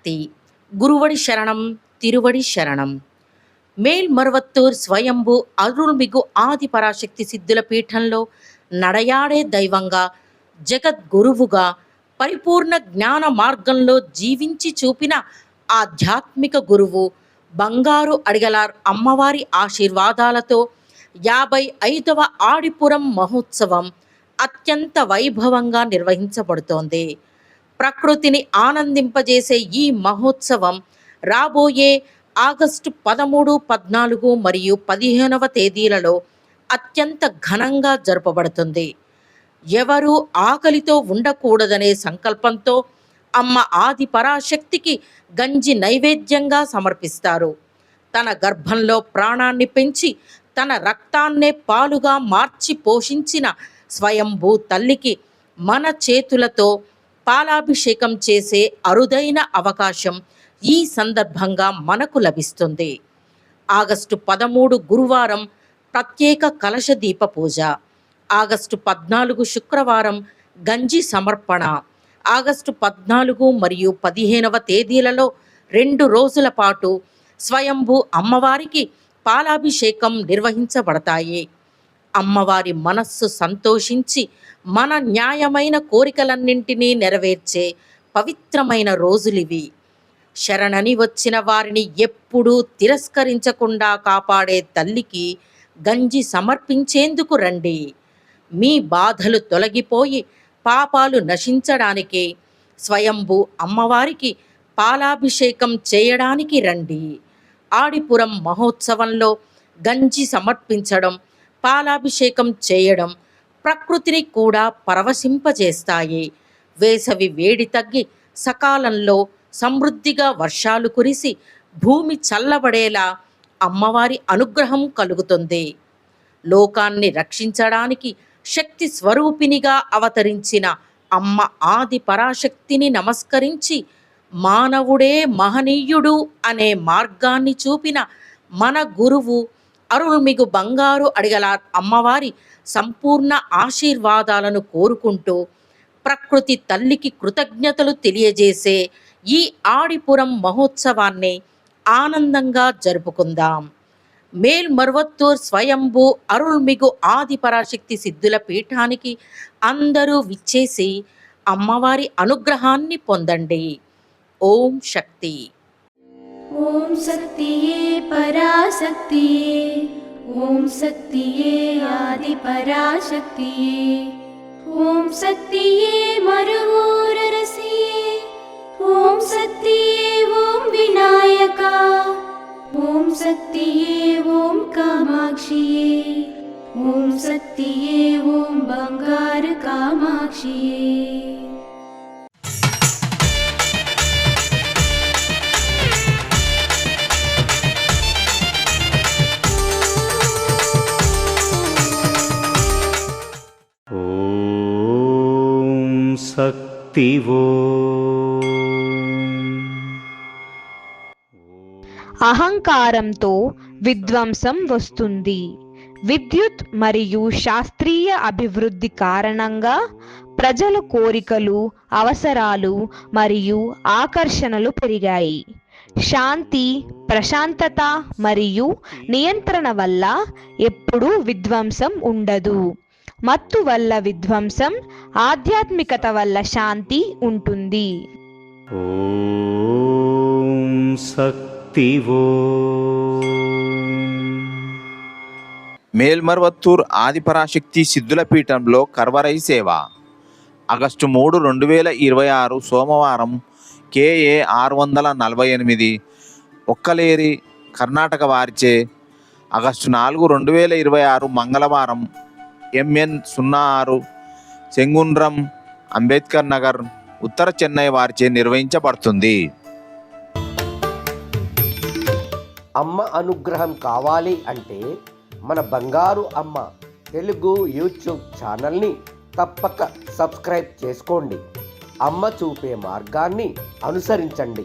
శక్తి. గురువడి శరణం తిరువడి శరణం. మేల్మరువత్తూర్ స్వయంభూ అరుள்మిగు ఆది పరాశక్తి సిద్ధుల పీఠంలో నడయాడే దైవంగా, జగద్గురువుగా, పరిపూర్ణ జ్ఞాన మార్గంలో జీవించి చూపిన ఆధ్యాత్మిక గురువు బంగారు అడిగలార్ అమ్మవారి ఆశీర్వాదాలతో 55వ ఆడిపురం మహోత్సవం అత్యంత వైభవంగా నిర్వహించబడుతోంది. ప్రకృతిని ఆనందింపజేసే ఈ మహోత్సవం రాబోయే ఆగస్టు 13, 14 మరియు 15వ తేదీలలో అత్యంత ఘనంగా జరపబడుతుంది. ఎవరూ ఆకలితో ఉండకూడదనే సంకల్పంతో అమ్మ ఆది పరాశక్తికి గంజి నైవేద్యంగా సమర్పిస్తారు. తన గర్భంలో ప్రాణాన్ని పెంచి తన రక్తాన్నే పాలుగా మార్చి పోషించిన స్వయంభూ తల్లికి మన చేతులతో పాలాభిషేకం చేసే అరుదైన అవకాశం ఈ సందర్భంగా మనకు లభిస్తుంది. ఆగస్టు 13 గురువారం ప్రత్యేక కలశ దీప పూజ, ఆగస్టు 14 శుక్రవారం గంజి సమర్పణ, ఆగస్టు 14 మరియు 15వ తేదీలలో 2 రోజుల పాటు స్వయంభూ అమ్మవారికి పాలాభిషేకం నిర్వహించబడతాయి. అమ్మవారి మనస్సు సంతోషించి మన న్యాయమైన కోరికలన్నింటినీ నెరవేర్చే పవిత్రమైన రోజులివి. శరణని వచ్చిన వారిని ఎప్పుడూ తిరస్కరించకుండా కాపాడే తల్లికి గంజి సమర్పించేందుకు రండి. మీ బాధలు తొలగిపోయి పాపాలు నశించడానికి స్వయంభూ అమ్మవారికి పాలాభిషేకం చేయడానికి రండి. ఆడిపురం మహోత్సవంలో గంజి సమర్పించడం, పాలాభిషేకం చేయడం ప్రకృతిని కూడా పరవశింపజేస్తాయి. వేసవి వేడి తగ్గి సకాలంలో సమృద్ధిగా వర్షాలు కురిసి భూమి చల్లబడేలా అమ్మవారి అనుగ్రహం కలుగుతుంది. లోకాన్ని రక్షించడానికి శక్తి స్వరూపినిగా అవతరించిన అమ్మ ఆది పరాశక్తిని నమస్కరించి మానవుడే మహనీయుడు అనే మార్గాన్ని చూపిన మన గురువు అరుள்మిగు బంగారు అడిగలార్ అమ్మవారి సంపూర్ణ ఆశీర్వాదాలను కోరుకుంటూ ప్రకృతి తల్లికి కృతజ్ఞతలు తెలియజేసే ఈ ఆడిపురం మహోత్సవాన్ని ఆనందంగా జరుపుకుందాం. మేల్మరువత్తూర్ స్వయంభూ అరుள்మిగు ఆది పరాశక్తి సిద్ధుల పీఠానికి అందరూ విచ్చేసి అమ్మవారి అనుగ్రహాన్ని పొందండి. ఓం శక్తి. ఓం శక్తియే పరాశక్తియే, ఓం శక్తియే ఆది పరాశక్తియే, ఓం శక్తియే మరువూరరసియే, ఓం శక్తియే ఓం వినాయక, ఓం శక్తియే ఓం కామాక్షియే, ఓం శక్తియే ఓం బంగారు కామాక్షియే. శక్తివో. అహంకారంతో విధ్వంసం వస్తుంది. విద్యుత్ మరియు శాస్త్రీయ అభివృద్ధి కారణంగా ప్రజల కోరికలు, అవసరాలు మరియు ఆకర్షణలు పెరిగాయి. శాంతి, ప్రశాంతత మరియు నియంత్రణ వల్ల ఎప్పుడూ విధ్వంసం ఉండదు. మత్తు వల్ల విధ్వంసం, ఆధ్యాత్మికత వల్ల శాంతి ఉంటుంది. ఓం శక్తివో. మేల్మరువత్తూర్ ఆదిపరాశక్తి సిద్ధుల పీఠంలో కర్వరై సేవ. ఆగస్టు 3, 2026 సోమవారం KA 648 ఒక్కలేరి కర్ణాటక వారిచే ఆగస్టు 4, 2026 మంగళవారం MN 06 చెంగుండ్రం అంబేద్కర్ నగర్ ఉత్తర చెన్నై వారిచే నిర్వహించబడుతుంది. అమ్మ అనుగ్రహం కావాలి అంటే మన బంగారు అమ్మ తెలుగు యూట్యూబ్ ఛానల్ని తప్పక సబ్స్క్రైబ్ చేసుకోండి. అమ్మ చూపే మార్గాన్ని అనుసరించండి.